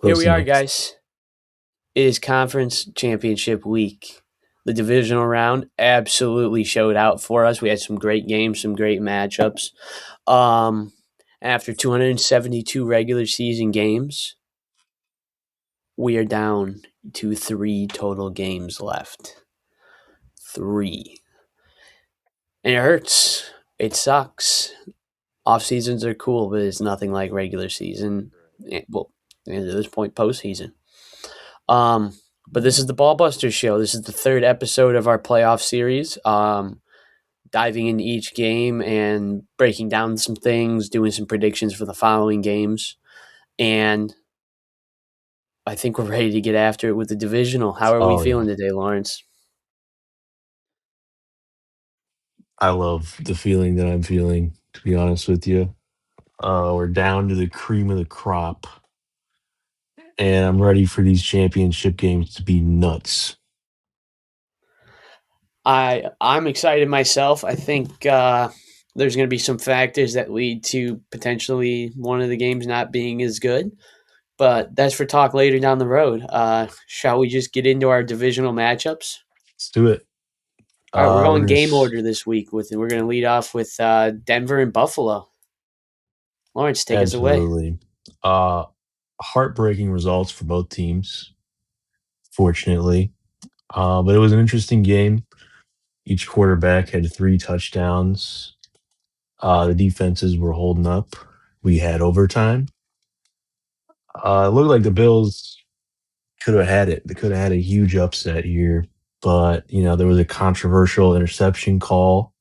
Here Close we are, enough. guys. It is conference championship week. The divisional round absolutely showed out for us. We had some great games, some great matchups. Um, After 272 regular season games, we are down to three total games left. Three. And it hurts. It sucks. Off seasons are cool, but it's nothing like regular season. Well, at this point, postseason. Um, but this is the Ballbusters show. This is the third episode of our playoff series. Diving into each game and breaking down some things, doing some predictions for the following games. And I think we're ready to get after it with the divisional. How are we Oh yeah, feeling today, Lawrence? I love the feeling that I'm feeling. To be honest with you, we're down to the cream of the crop, and I'm ready for these championship games to be nuts. I'm excited myself. I think there's going to be some factors that lead to potentially one of the games not being as good. But that's for talk later down the road. Shall we just get into our divisional matchups? Let's do it. All right, we're We're going gonna game order this week. We're going to lead off with Denver and Buffalo. Lawrence, take us away. absolutely uh, heartbreaking results for both teams. Fortunately, but it was an interesting game. Each quarterback had three touchdowns. The defenses were holding up. We had overtime. It looked like the Bills could have had it. They could have had a huge upset here, but there was a controversial interception call.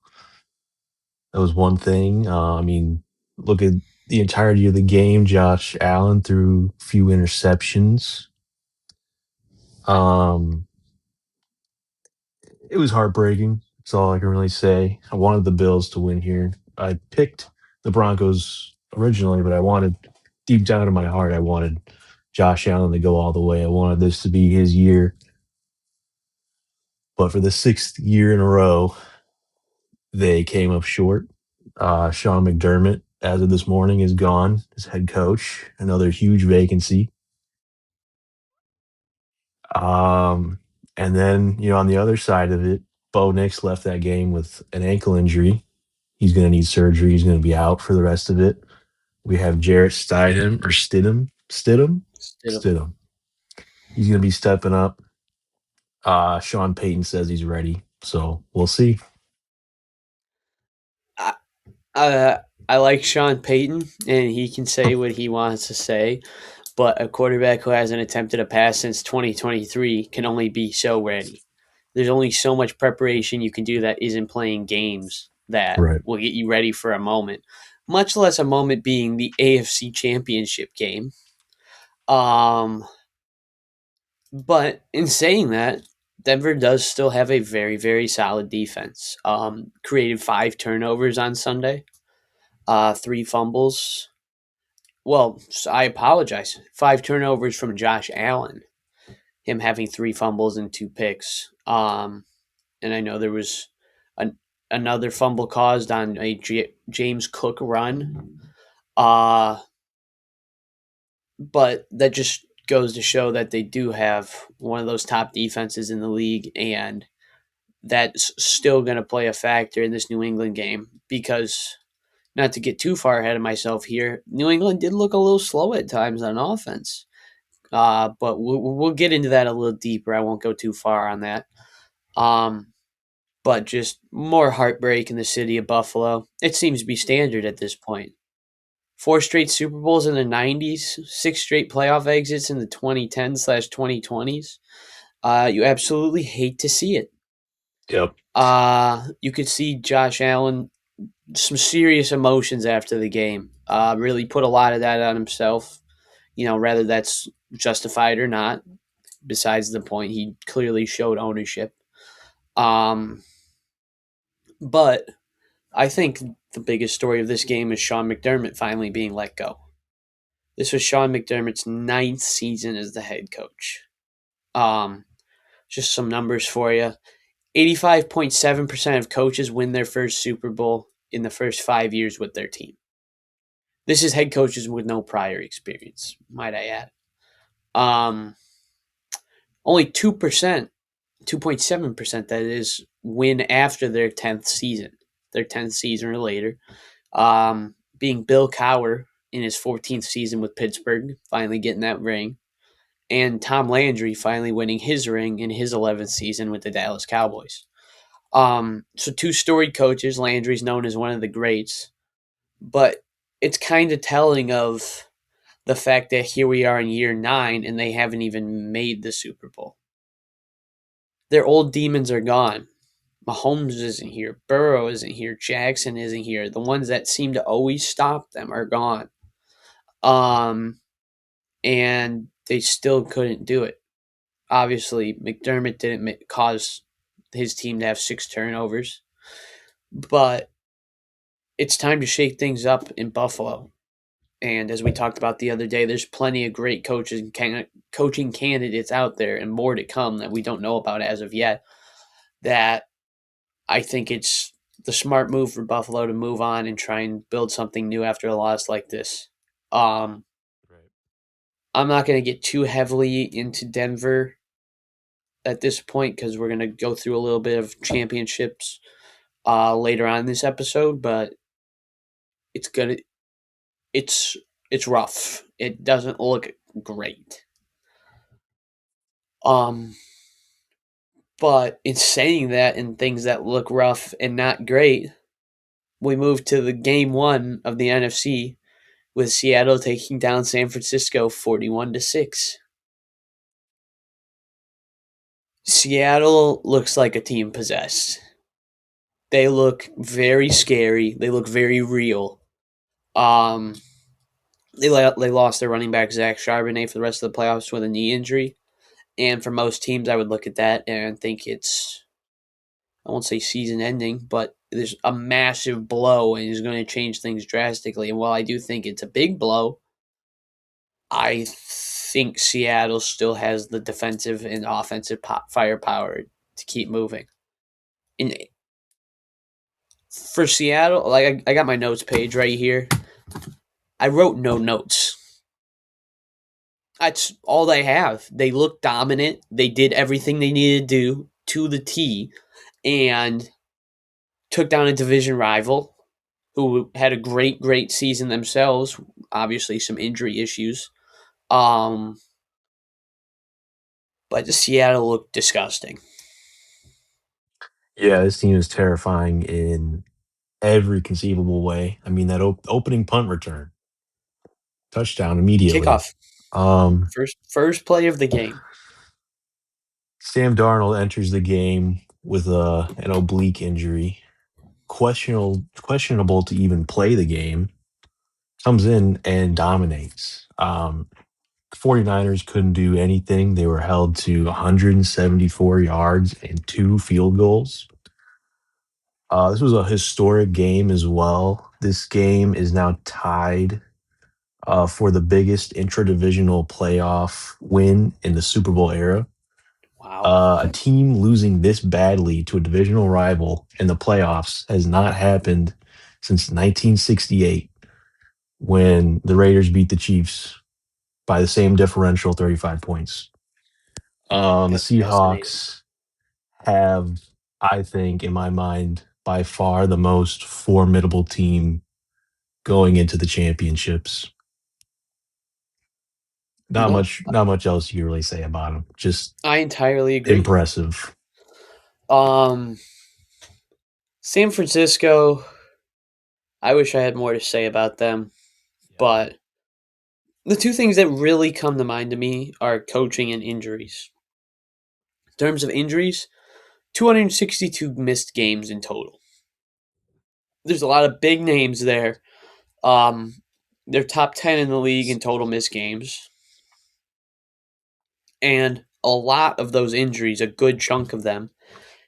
That was one thing. I mean, look at the entirety of the game. Josh Allen threw a few interceptions. Um, it was heartbreaking. That's all I can really say. I wanted the Bills to win here. I picked the Broncos originally, but I wanted deep down in my heart, I wanted Josh Allen to go all the way. I wanted this to be his year. But for the sixth year in a row, they came up short. Sean McDermott, as of this morning, is gone as head coach. Another huge vacancy. Um, and then, on the other side of it, Bo Nix left that game with an ankle injury. He's going to need surgery. He's going to be out for the rest of it. We have Jarrett Stidham. Stidham. He's going to be stepping up. Sean Payton says he's ready. So we'll see. I, uh, I like Sean Payton, and he can say what he wants to say. But a quarterback who hasn't attempted a pass since 2023 can only be so ready. There's only so much preparation you can do that isn't playing games that Right. will get you ready for a moment, much less a moment being the AFC Championship game. Um, but in saying that, Denver does still have a very, very solid defense. Created five turnovers on Sunday, three fumbles. Well, I apologize. Five turnovers from Josh Allen, him having three fumbles and two picks. And I know there was another fumble caused on a James Cook run. Uh, but that just goes to show that they do have one of those top defenses in the league, and that's still going to play a factor in this New England game because, not to get too far ahead of myself here, New England did look a little slow at times on offense. But we'll get into that a little deeper. I won't go too far on that. Um, but just more heartbreak in the city of Buffalo. It seems to be standard at this point. Four straight Super Bowls in the 90s, six straight playoff exits in the 2010/2020s. You absolutely hate to see it. Yep. You could see Josh Allen, some serious emotions after the game. Really put a lot of that on himself. Whether that's justified or not, besides the point, he clearly showed ownership. Um, but I think the biggest story of this game is Sean McDermott finally being let go. This was Sean McDermott's ninth season as the head coach. Um, just some numbers for you. 85.7% of coaches win their first Super Bowl in the first 5 years with their team. This is head coaches with no prior experience, might I add. Um, only 2%, 2.7% that is, win after their 10th season or later. Being Bill Cowher in his 14th season with Pittsburgh, finally getting that ring, and Tom Landry finally winning his ring in his 11th season with the Dallas Cowboys. So two storied coaches. Landry's known as one of the greats, but it's kind of telling of the fact that here we are in year 9 and they haven't even made the Super Bowl. Their old demons are gone. Mahomes isn't here. Burrow isn't here. Jackson isn't here. The ones that seem to always stop them are gone. Um, and they still couldn't do it. Obviously, McDermott didn't cause his team to have 6 turnovers, but it's time to shake things up in Buffalo. And as we talked about the other day, there's plenty of great coaching candidates out there, and more to come that we don't know about as of yet. That I think it's the smart move for Buffalo to move on and try and build something new after a loss like this. Um, Right. I'm not going to get too heavily into Denver at this point because we're going to go through a little bit of championships later on in this episode, but it's gonna it's it's rough. It doesn't look great. Um, but in saying that and things that look rough and not great, we move to the game 1 of the NFC with Seattle taking down San Francisco 41-6. Seattle looks like a team possessed. They look very scary. They look very real. Um, they lost their running back Zach Charbonnet for the rest of the playoffs with a knee injury, and for most teams, I would look at that and think it's, I won't say season ending, but there's a massive blow and is going to change things drastically. And while I do think it's a big blow, I think Seattle still has the defensive and offensive firepower to keep moving. And for Seattle, like I got my notes page right here. I wrote no notes. That's all they have. They look dominant. They did everything they needed to do to the T and took down a division rival who had a great season themselves. Obviously, some injury issues. Um, but Seattle looked disgusting. Yeah, this team is terrifying in every conceivable way. I mean, that opening punt return, touchdown immediately. Kickoff, Um, first play of the game. Sam Darnold enters the game with an oblique injury, questionable to even play the game. Comes in and dominates. 49ers couldn't do anything. They were held to 174 yards and 2 field goals. This was a historic game as well. This game is now tied for the biggest intra-divisional playoff win in the Super Bowl era. Wow, A team losing this badly to a divisional rival in the playoffs has not happened since 1968 when the Raiders beat the Chiefs by the same differential, 35 points. The that's fascinating. Seahawks have, I think, in my mind, by far the most formidable team going into the championships. No, Not much else you can really say about them. Just I entirely agree. impressive. Um, San Francisco, I wish I had more to say about them, but the two things that really come to mind to me are coaching and injuries. In terms of injuries, 262 missed games in total. There's a lot of big names there. They're top 10 in the league in total missed games. And a lot of those injuries, a good chunk of them,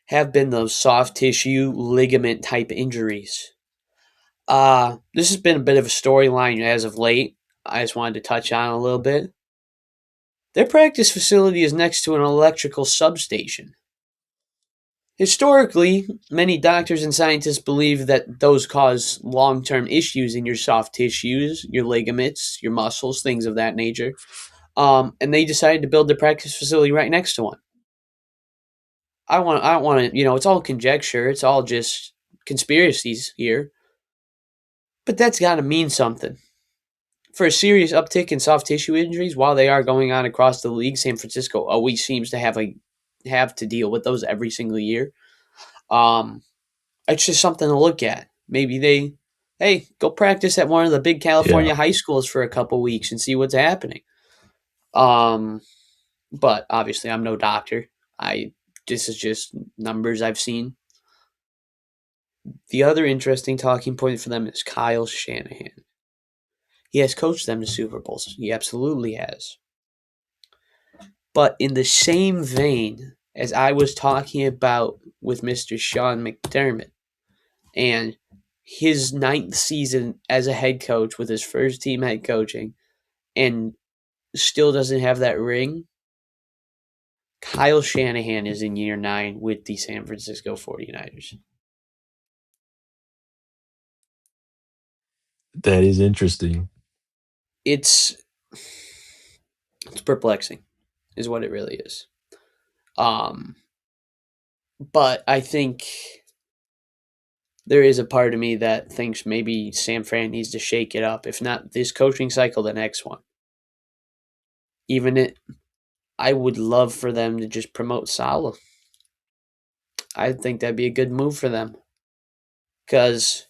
have been those soft tissue ligament type injuries. This has been a bit of a storyline as of late. I just wanted to touch on a little bit. Their practice facility is next to an electrical substation. Historically, many doctors and scientists believe that those cause long term issues in your soft tissues, your ligaments, your muscles, things of that nature. And they decided to build the practice facility right next to one. I don't want to, it's all conjecture. It's all just conspiracies here. But that's got to mean something. For a serious uptick in soft tissue injuries, while they are going on across the league, San Francisco always seems to have to deal with those every single year. Um, it's just something to look at. Maybe hey, go practice at one of the big Yeah. California high schools for a couple weeks and see what's happening. Um, but obviously, I'm no doctor. I This is just numbers I've seen. The other interesting talking point for them is Kyle Shanahan. He has coached them to Super Bowls. He absolutely has. But in the same vein as I was talking about with Mr. Sean McDermott and his ninth season as a head coach with his first team head coaching and still doesn't have that ring, Kyle Shanahan is in year 9 with the San Francisco 49ers. That is interesting. It's it's perplexing, is what it really is. Um, but I think there is a part of me that thinks maybe San Fran needs to shake it up. If not this coaching cycle, the next one. Even it, I would love for them to just promote Salah. I think that'd be a good move for them. Because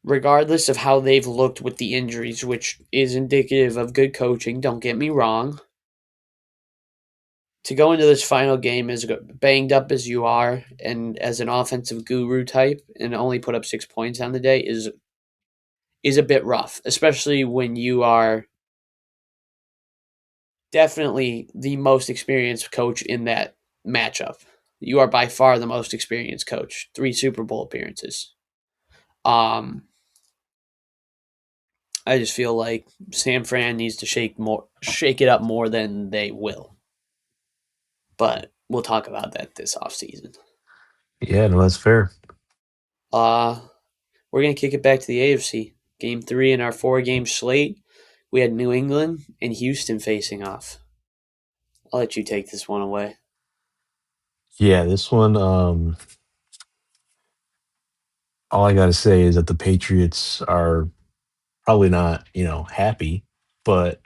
regardless of how they've looked with the injuries, which is indicative of good coaching, don't get me wrong, to go into this final game as banged up as you are and as an offensive guru type and only put up 6 points on the day is a bit rough, especially when you are definitely the most experienced coach in that matchup. You are by far the most experienced coach. 3 Super Bowl appearances. Um, I just feel like San Fran needs to shake it up more than they will. But we'll talk about that this offseason. Yeah, no, that's fair. Uh, we're gonna kick it back to the AFC. Game 3 in our 4-game slate. We had New England and Houston facing off. I'll let you take this one away. Yeah, this one, all I gotta say is that the Patriots are probably not, happy, but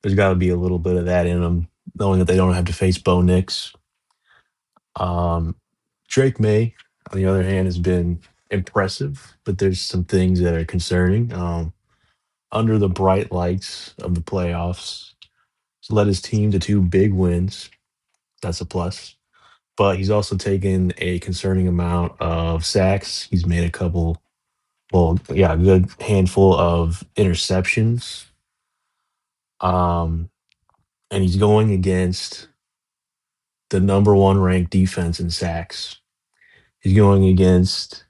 there's gotta be a little bit of that in them, knowing that they don't have to face Bo Nix. Um, Drake May, on the other hand, has been impressive, but there's some things that are concerning. Under the bright lights of the playoffs, he's led his team to 2 big wins. That's a plus. But he's also taken a concerning amount of sacks. He's made a couple, well, yeah, a good handful of interceptions. Um, and he's going against the number one ranked defense in sacks. He's going against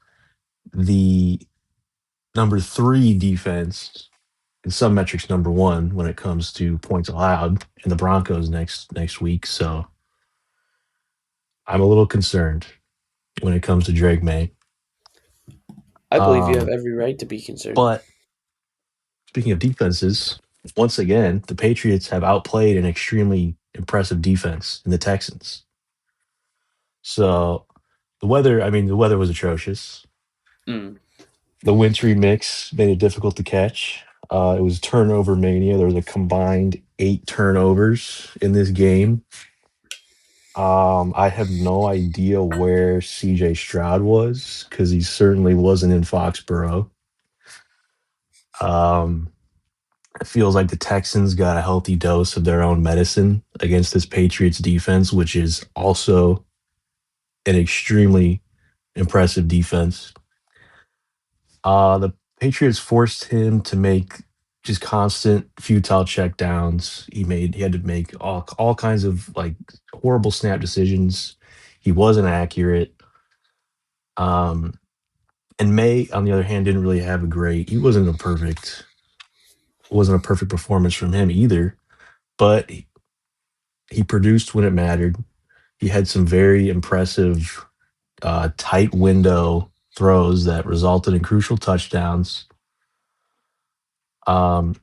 the number 3 defense, in some metrics number 1 when it comes to points allowed in the Broncos next week. So I'm a little concerned when it comes to Drake May. I believe you have Um, every right to be concerned. but speaking of defenses, once again, the Patriots have outplayed an extremely impressive defense in the Texans. So the weather was atrocious. Mm. The wintry mix made it difficult to catch. It was turnover mania. There was a combined 8 turnovers in this game. I have no idea where CJ Stroud was because he certainly wasn't in Foxborough. Um, it feels like the Texans got a healthy dose of their own medicine against this Patriots defense, which is also an extremely impressive defense. The Patriots forced him to make just constant futile checkdowns. He had to make all kinds of like horrible snap decisions. He wasn't accurate. Um, and May, on the other hand, didn't really have a great. He wasn't a perfect performance from him either. But he produced when it mattered. He had some very impressive tight window throws that resulted in crucial touchdowns. Um,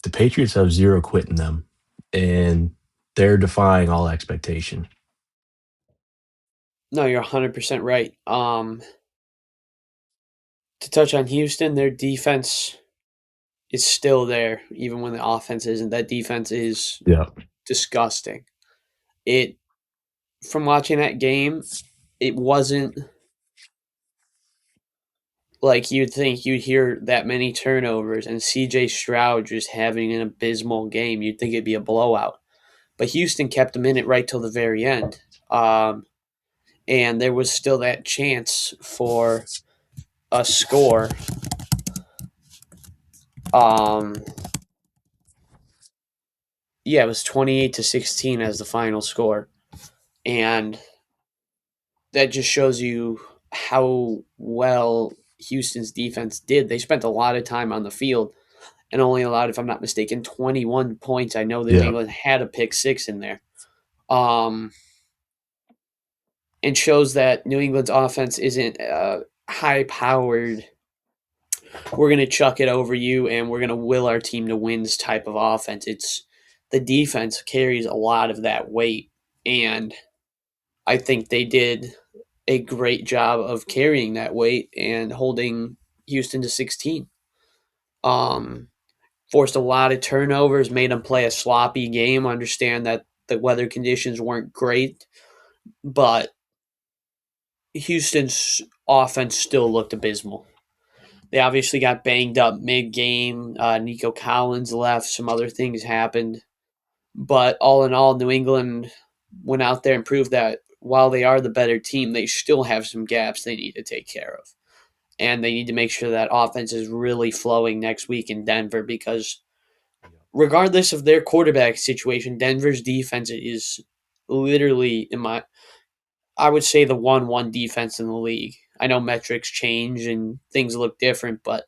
the Patriots have zero quit in them. and they're defying all expectation. No, you're 100% right. To touch on Houston, their defense is still there, even when the offense isn't. That defense is Yeah. disgusting. It From watching that game, it wasn't like you'd think you'd hear that many turnovers and CJ Stroud just having an abysmal game. You'd think it'd be a blowout. But Houston kept them in it right till the very end. And there was still that chance for a score. Um, yeah, it was 28-16 as the final score. And that just shows you how well Houston's defense did. They spent a lot of time on the field and only allowed, if I'm not mistaken, 21 points. I know that New Yeah. England had a pick six in there. Um, and shows that New England's offense isn't high powered. We're going to chuck it over you and we're going to will our team to wins type of offense. It's the defense carries a lot of that weight. And I think they did a great job of carrying that weight and holding Houston to 16. Um, Forced a lot of turnovers, made them play a sloppy game. Understand that the weather conditions weren't great, but Houston's offense still looked abysmal. They obviously got banged up mid game. Nico Collins left. Some other things happened. But all in all, New England went out there and proved that while they are the better team, they still have some gaps they need to take care of. And they need to make sure that offense is really flowing next week in Denver because regardless of their quarterback situation, Denver's defense is literally I would say the 1-1 defense in the league. I know metrics change and things look different, but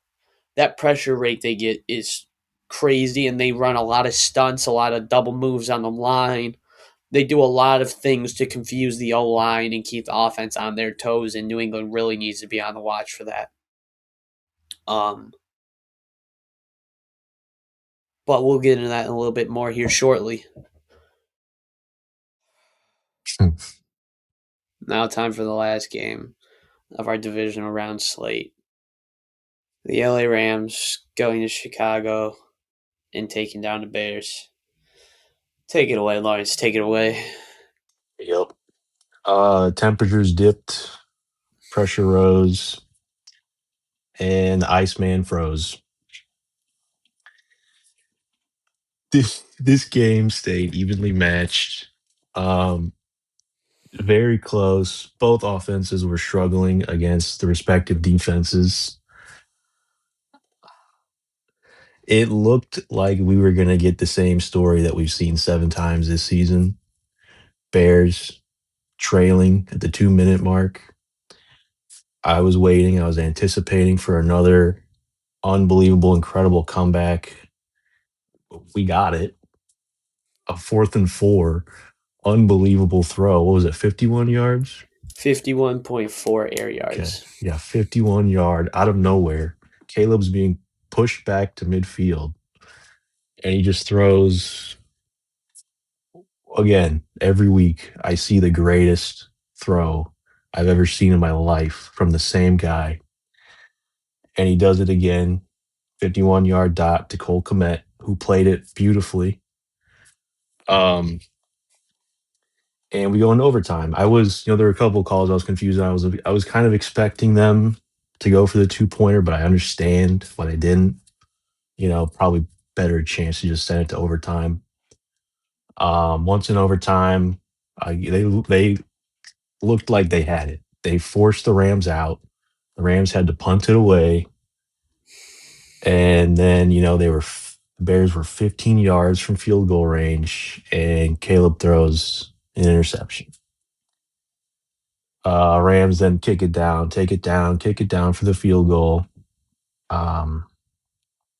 that pressure rate they get is crazy and they run a lot of stunts, a lot of double moves on the line. They do a lot of things to confuse the O line and keep the offense on their toes, and New England really needs to be on the watch for that. Um, but we'll get into that in a little bit more here shortly. Now, time for the last game of our divisional round slate. The LA Rams going to Chicago and taking down the Bears. Take it away, Lawrence. Take it away. Yep. Temperatures dipped, pressure rose, and the Iceman froze. This game stayed evenly matched. Um, Very close. Both offenses were struggling against the respective defenses. It looked like we were going to get the same story that we've seen 7 times this season. Bears trailing at the 2-minute mark. I was waiting. I was anticipating for another unbelievable, incredible comeback. We got it. A 4th and 4. Unbelievable throw. What was it, 51 yards? 51.4 air Okay. yards. Yeah, 51 yard out of nowhere. Caleb's being pushed back to midfield, and he just throws again. Every week, I see the greatest throw I've ever seen in my life from the same guy, and he does it again. 51-yard dot to Cole Kmet, who played it beautifully. Um, and we go into overtime. There were a couple of calls I was confused. I was kind of expecting them to go for the 2-pointer, but I understand why they didn't. Probably better chance to just send it to overtime. Once in overtime, they looked like they had it. They forced the Rams out. The Rams had to punt it away, and then the Bears were 15 yards from field goal range, and Caleb throws an interception. Rams then kick it down, take it down, kick it down for the field goal. Um,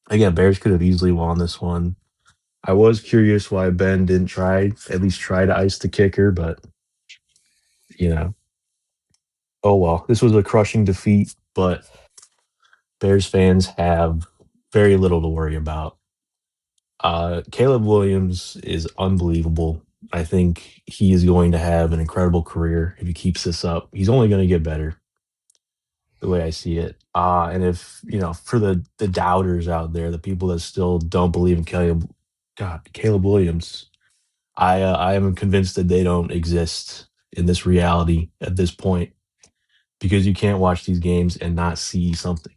Again, Bears could have easily won this one. I was curious why Ben didn't at least try to ice the kicker, but you know, oh well. This was a crushing defeat, but Bears fans have very little to worry about. Caleb Williams is unbelievable. I think he is going to have an incredible career if he keeps this up. He's only going to get better, the way I see it. And if for the doubters out there, the people that still don't believe in Caleb Williams, I am convinced that they don't exist in this reality at this point because you can't watch these games and not see something.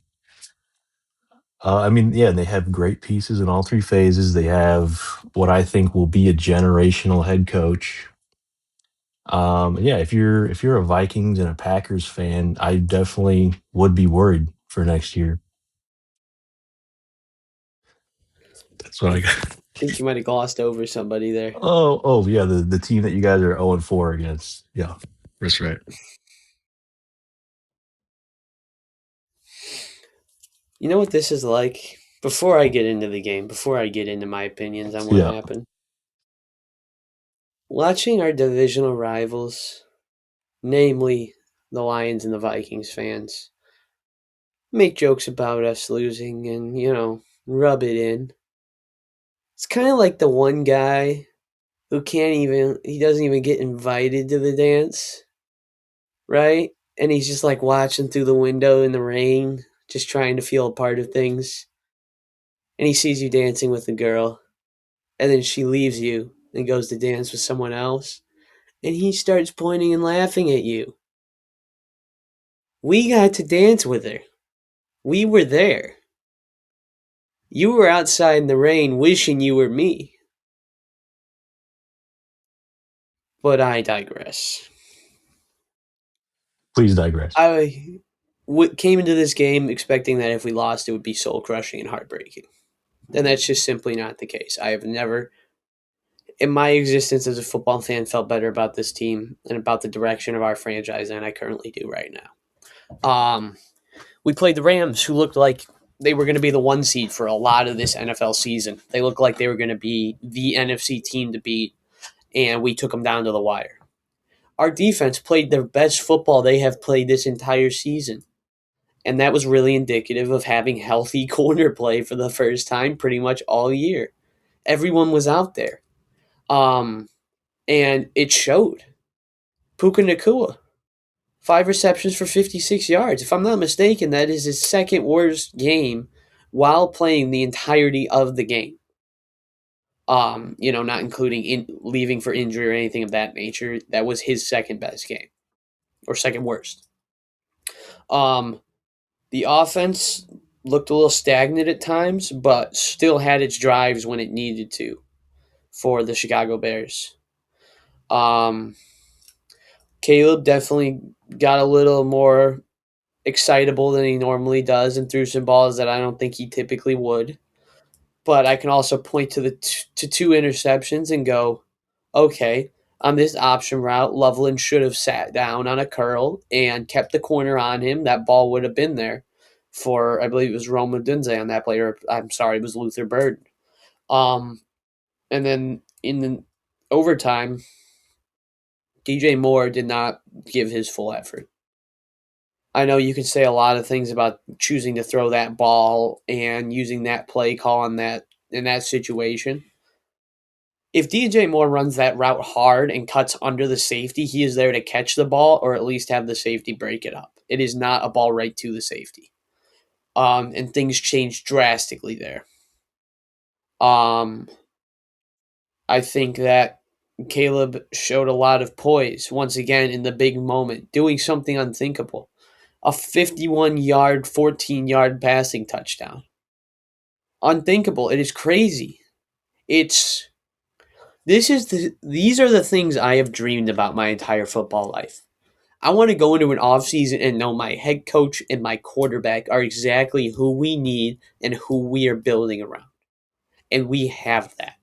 I mean, yeah, they have great pieces in all three phases. They have what I think will be a generational head coach. Yeah, if you're a Vikings and a Packers fan, I definitely would be worried for next year. That's what I I got. think you might have glossed over somebody there. Oh, yeah, the team that you guys are 0-4 against. Yeah, that's right. You know what this is like? Before I get into the game, before I get into my opinions on what Yeah, happened, watching our divisional rivals, namely the Lions and the Vikings fans, make jokes about us losing and, rub it in. It's kind of like the one guy who he doesn't even get invited to the dance, right? And he's just like watching through the window in the rain, just trying to feel a part of things. And he sees you dancing with a girl, and then she leaves you and goes to dance with someone else, and he starts pointing and laughing at you. We got to dance with her. We were there. You were outside in the rain wishing you were me. But I digress. please digress. Came into this game expecting that if we lost, it would be soul crushing and heartbreaking. And that's just simply not the case. I have never, in my existence as a football fan, felt better about this team and about the direction of our franchise than I currently do right now. We played the Rams, who looked like they were going to be the one seed for a lot of this NFL season. They looked like they were going to be the NFC team to beat, and we took them down to the wire. Our defense played their best football they have played this entire season. And that was really indicative of having healthy corner play for the first time pretty much all year. Everyone was out there. Um, and it showed. Puka Nakua, 5 receptions for 56 yards. If I'm not mistaken, that is his second worst game while playing the entirety of the game. Not including leaving for injury or anything of that nature. That was his second best game or second worst. Um, The offense looked a little stagnant at times, but still had its drives when it needed to for the Chicago Bears. Um, Caleb definitely got a little more excitable than he normally does and threw some balls that I don't think he typically would. But I can also point to to two interceptions and go, okay, on this option route, Loveland should have sat down on a curl and kept the corner on him. That ball would have been there for, I believe it was Roma Dunze on that play, or I'm sorry, it was Luther Bird. Um, and then in the overtime, DJ Moore did not give his full effort. I know you can say a lot of things about choosing to throw that ball and using that play call in that situation. If DJ Moore runs that route hard and cuts under the safety, he is there to catch the ball or at least have the safety break it up. It is not a ball right to the safety. And things change drastically there. Um, I think that Caleb showed a lot of poise once again in the big moment, doing something unthinkable. A 51-yard, 14-yard passing touchdown. Unthinkable. It is crazy. It's these are the things I have dreamed about my entire football life. I want to go into an offseason and know my head coach and my quarterback are exactly who we need and who we are building around. And we have that.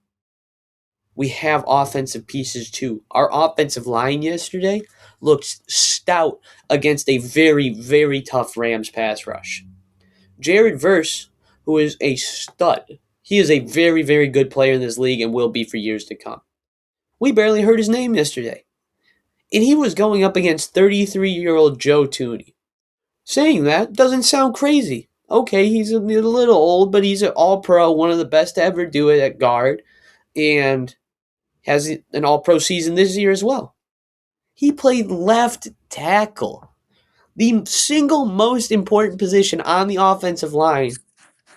We have offensive pieces too. Our offensive line yesterday looked stout against a very, very tough Rams pass rush. Jared Verse, who is a stud, he is a very, very good player in this league and will be for years to come. We barely heard his name yesterday. And he was going up against 33-year-old Joe Tooney. Saying that doesn't sound crazy. Okay, he's a little old, but he's an all pro, one of the best to ever do it at guard, and has an all pro season this year as well. He played left tackle, the single most important position on the offensive line.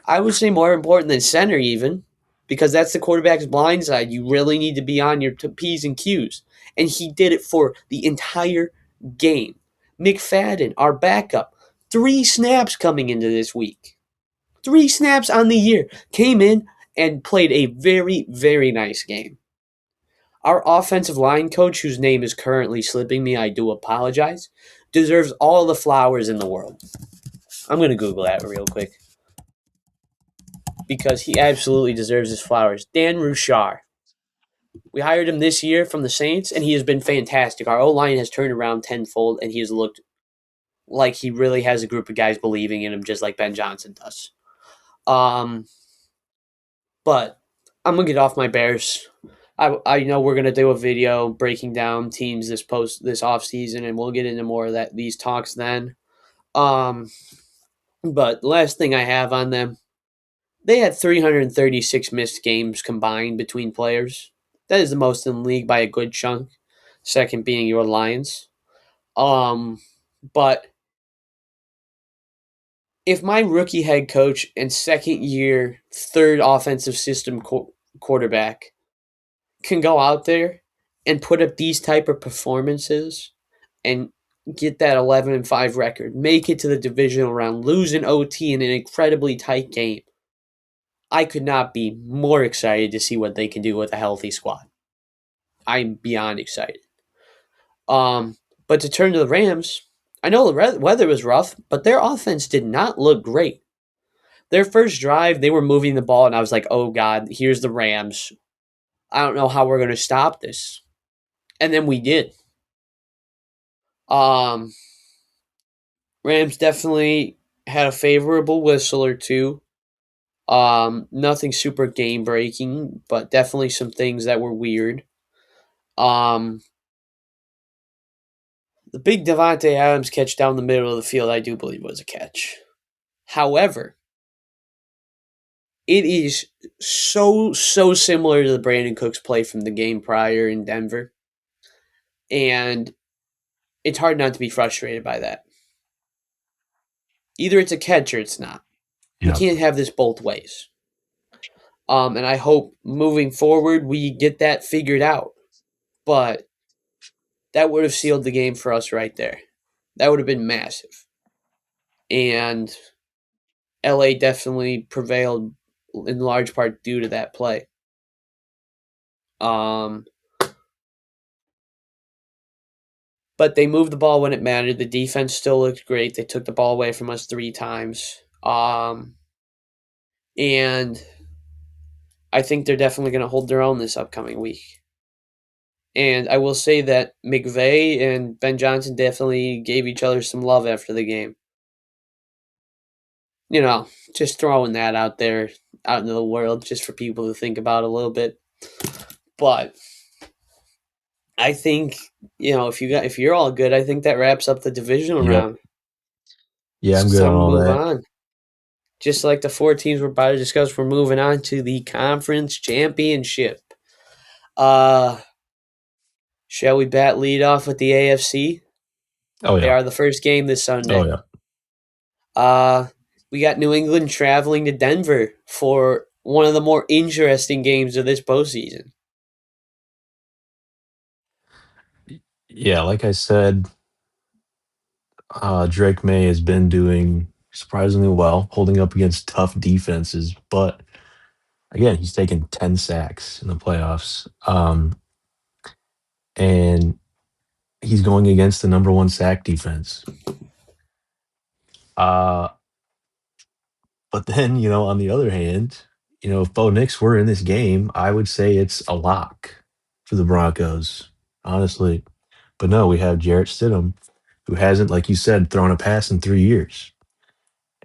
I would say more important than center, even, because that's the quarterback's blind side. You really need to be on your P's and Q's. And he did it for the entire game. McFadden, our backup, 3 snaps coming into this week. 3 snaps on the year. Came in and played a very, very nice game. Our offensive line coach, whose name is currently slipping me, I do apologize, deserves all the flowers in the world. I'm going to Google that real quick because he absolutely deserves his flowers. Dan Rouchar. We hired him this year from the Saints, and he has been fantastic. Our O-line has turned around tenfold, and he has looked like he really has a group of guys believing in him, just like Ben Johnson does. Um, but I'm going to get off my Bears. I know we're gonna do a video breaking down teams this off season, and we'll get into more of these talks then. Um, but the last thing I have on them, they had 336 missed games combined between players. That is the most in the league by a good chunk. Second being your Lions. But if my rookie head coach and second year third offensive system quarterback can go out there and put up these type of performances and get that 11-5 record, make it to the divisional round, lose an OT in an incredibly tight game, I could not be more excited to see what they can do with a healthy squad. I'm beyond excited. But to turn to the Rams, I know the weather was rough, but their offense did not look great. Their first drive, they were moving the ball, and I was like, oh God, here's the Rams. I don't know how we're going to stop this. And then we did. Um, Rams definitely had a favorable whistle or two. Nothing super game breaking, but definitely some things that were weird. Um, the big Devontae Adams catch down the middle of the field, I do believe was a catch. However, it is so similar to the Brandon Cooks play from the game prior in Denver, and it's hard not to be frustrated by that. Either it's a catch or it's not. We Yeah. can't have this both ways. And I hope moving forward we get that figured out. But that would have sealed the game for us right there. That would have been massive. And LA definitely prevailed in large part due to that play. But they moved the ball when it mattered. The defense still looked great. They took the ball away from us 3 times. And I think they're definitely going to hold their own this upcoming week. And I will say that McVay and Ben Johnson definitely gave each other some love after the game. You know, just throwing that out there, out into the world, just for people to think about a little bit. But I think, if you're all good, I think that wraps up the divisional Yep. round. Yeah, I'm It's good on time to all move that. on. Just like the 4 teams we're about to discuss, we're moving on to the conference championship. Shall we bat lead off with the AFC? Oh They yeah. are the first game this Oh Sunday. yeah. We got New England traveling to Denver for one of the more interesting games of this postseason. Yeah, like I said, Drake May has been doing surprisingly well, holding up against tough defenses. But again, he's taken 10 sacks in the playoffs. And he's going against the number one sack defense. Uh, but then, on the other hand, if Bo Nix were in this game, I would say it's a lock for the Broncos, honestly. But no, we have Jarrett Stidham, who hasn't, like you said, thrown a pass in 3 years.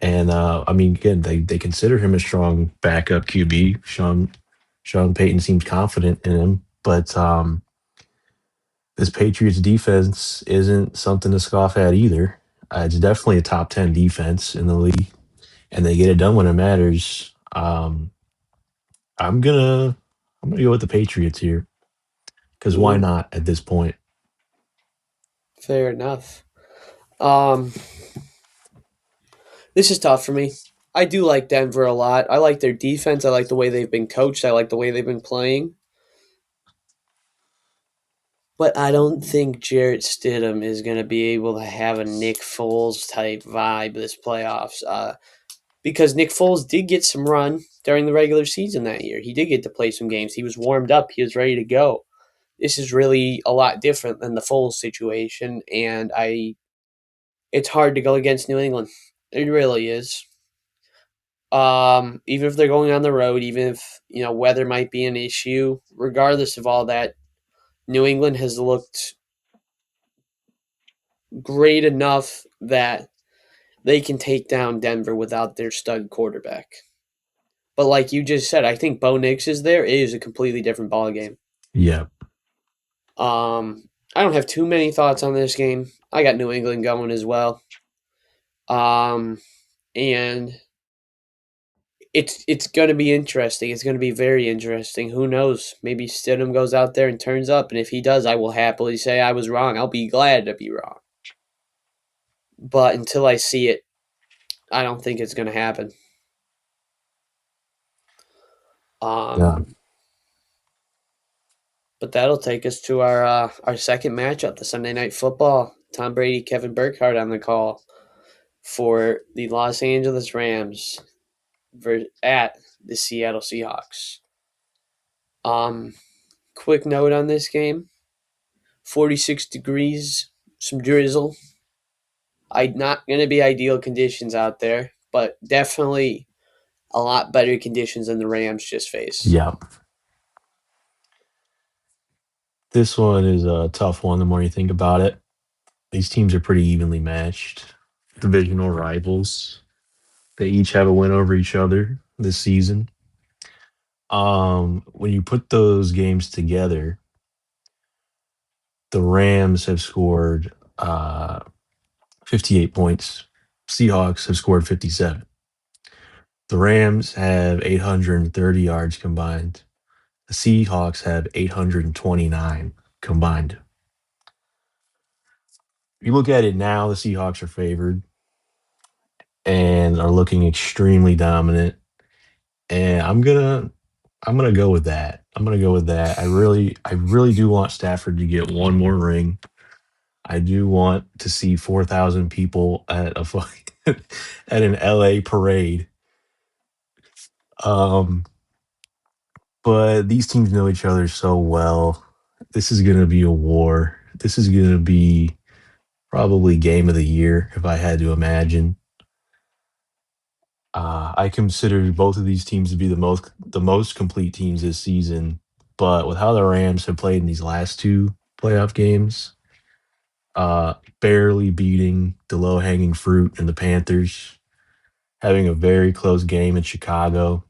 And I mean, again, they consider him a strong backup QB. Sean Payton seems confident in him, but this Patriots defense isn't something to scoff at either. It's definitely a top 10 defense in the league. and they get it done when it matters. I'm gonna I'm gonna go with the Patriots here because why Ooh, not at this point? fair enough. Um, this is tough for me. I do like Denver a lot. I like their defense. I like the way they've been coached. I like the way they've been playing. But I don't think Jarrett Stidham is going to be able to have a Nick Foles type vibe this playoffs. Because Nick Foles did get some run during the regular season that year. He did get to play some games. He was warmed up. He was ready to go. This is really a lot different than the Foles situation, and it's hard to go against New England. It really is. Even if they're going on the road, even if weather might be an issue, regardless of all that, New England has looked great enough that they can take down Denver without their stud quarterback. But like you just said, I think Bo Nix is there. It is a completely different ballgame. Yeah, I don't have too many thoughts on this game. I got New England going as well. Um, and it's going to be interesting. It's going to be very interesting. Who knows? Maybe Stidham goes out there and turns up, and if he does, I will happily say I was wrong. I'll be glad to be wrong. But until I see it, I don't think it's going to happen. yeah, Um, but that'll take us to our second matchup, the Sunday Night Football. Tom Brady, Kevin Burkhardt on the call for the Los Angeles Rams at the Seattle Seahawks. Um, quick note on this game: 46 degrees, some drizzle. Not going to be ideal conditions out there, but definitely a lot better conditions than the Rams just faced. yeah. This one is a tough one. The more you think about it, these teams are pretty evenly matched. Divisional rivals. They each have a win over each other this season. When you put those games together, the Rams have scored 58 points. Seahawks have scored 57. The Rams have 830 yards combined. The Seahawks have 829 combined. If you look at it now, the Seahawks are favored and are looking extremely dominant. And I'm gonna go with that. I'm gonna go with that. I really do want Stafford to get one more ring. I do want to see 4,000 people at at an LA parade. Um, but these teams know each other so well. This is gonna be a war. This is gonna be probably game of the year if I had to imagine. I consider both of these teams to be the most complete teams this season, but with how the Rams have played in these last two playoff games, barely beating the low hanging fruit and the Panthers, having a very close game in Chicago,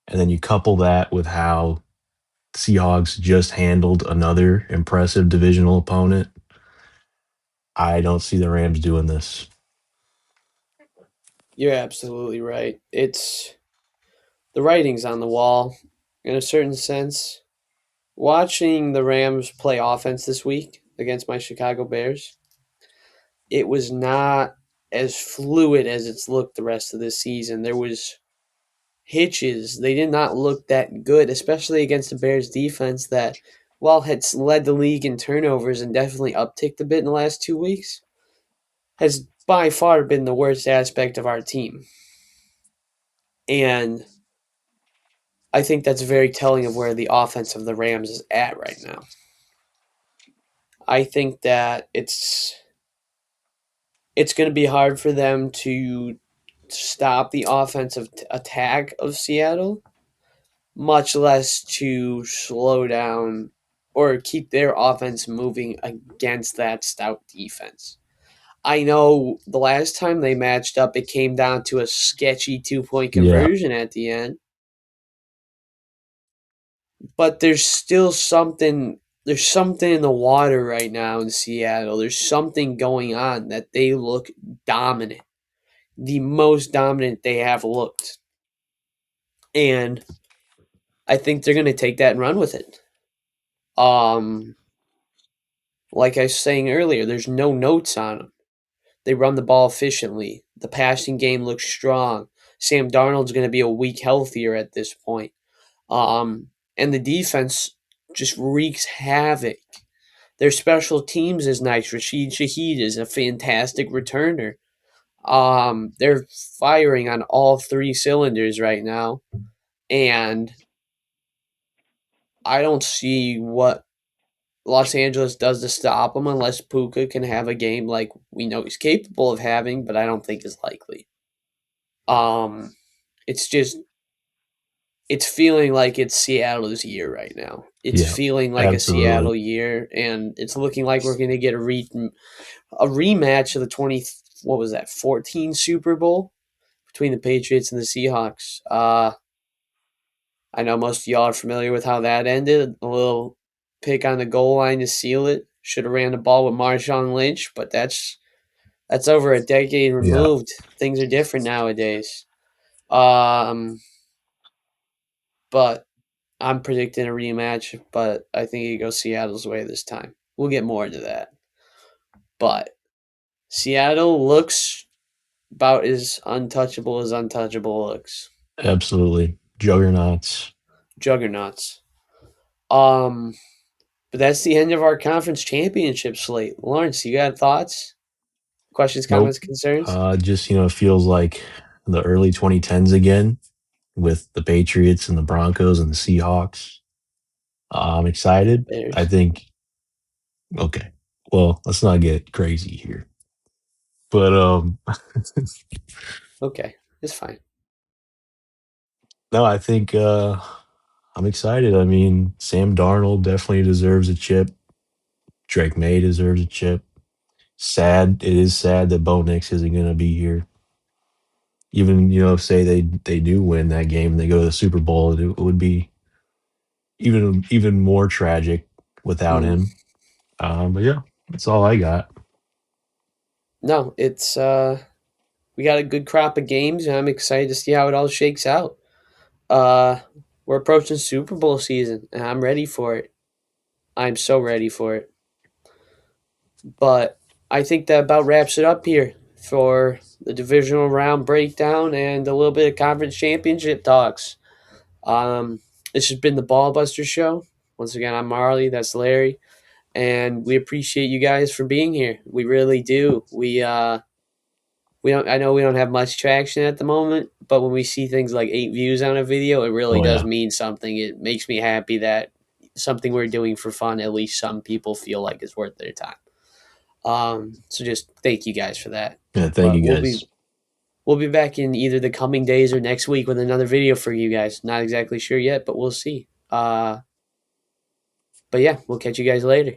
and then you couple that with how the Seahawks just handled another impressive divisional opponent. I don't see the Rams doing this. You're absolutely right. It's the writing's on the wall in a certain sense. Watching the Rams play offense this week against my Chicago Bears, it was not as fluid as it's looked the rest of this season. There was hitches. They did not look that good, especially against the Bears defense that, while had led the league in turnovers and definitely upticked a bit in the last 2 weeks, has by far been the worst aspect of our team. And I think that's very telling of where the offense of the Rams is at right now. I think that it's going to be hard for them to stop the offensive attack of Seattle, much less to slow down or keep their offense moving against that stout defense. I know the last time they matched up, it came down to a sketchy 2 point Yeah, conversion at the end, but there's still something. There's something in the water right now in Seattle. There's something going on that they look dominant. the most dominant they have looked. And I think they're going to take that and run with it. Um, like I was saying earlier, there's no notes on them. They run the ball efficiently. The passing game looks strong. Sam Darnold's going to be a week healthier at this point. And the defense just wreaks havoc. Their special teams is nice. Rashid Shaheed is a fantastic returner. They're firing on all three cylinders right now, and I don't see what Los Angeles does to stop them unless Puka can have a game like we know he's capable of having, but I don't think is likely. Um, it's just it's feeling like it's Seattle's year right now. It's Yeah, feeling like a absolutely. Seattle year, and it's looking like we're going to get a rematch of the 20 what was that 14 Super Bowl between the Patriots and the Seahawks. I know most of y'all are familiar with how that ended. A little pick on the goal line to seal it. Should have ran the ball with Marshawn Lynch, but that's over a decade Yeah, removed. Things are different nowadays. Um, but I'm predicting a rematch, but I think it goes Seattle's way this time. We'll get more into that. But Seattle looks about as untouchable as untouchable looks. absolutely. Juggernauts. Juggernauts. Um, but that's the end of our conference championship slate. Lawrence, you got thoughts? Questions, Nope. comments, concerns? Just, it feels like the early 2010s again with the Patriots and the Broncos and the Seahawks. I'm excited. I Bears. think, okay, well, let's not get crazy here. But Okay, it's fine. no, I think I'm excited. I mean, Sam Darnold definitely deserves a chip. Drake May deserves a chip. Sad. It is sad that Bo Nix isn't going to be here. Even say they do win that game and they go to the Super Bowl, it would be even more tragic without Mm. him. But yeah, that's all I got. No, it's we got a good crop of games, and I'm excited to see how it all shakes out. Uh, we're approaching Super Bowl season, and I'm ready for it. I'm so ready for it. But I think that about wraps it up here for the divisional round breakdown and a little bit of conference championship talks. Um, this has been the Ballbuster Show. Once again, I'm Marley. That's Larry, and we appreciate you guys for being here. We really do. We don't. I know we don't have much traction at the moment, but when we see things like 8 views on a video, it really Oh does yeah, mean something. It makes me happy that something we're doing for fun, at least some people feel like it's worth their time. So just thank you guys for that. yeah. Thank But you guys. we'll be back in either the coming days or next week with another video for you guys. Not exactly sure yet, but we'll see. But yeah, we'll catch you guys later.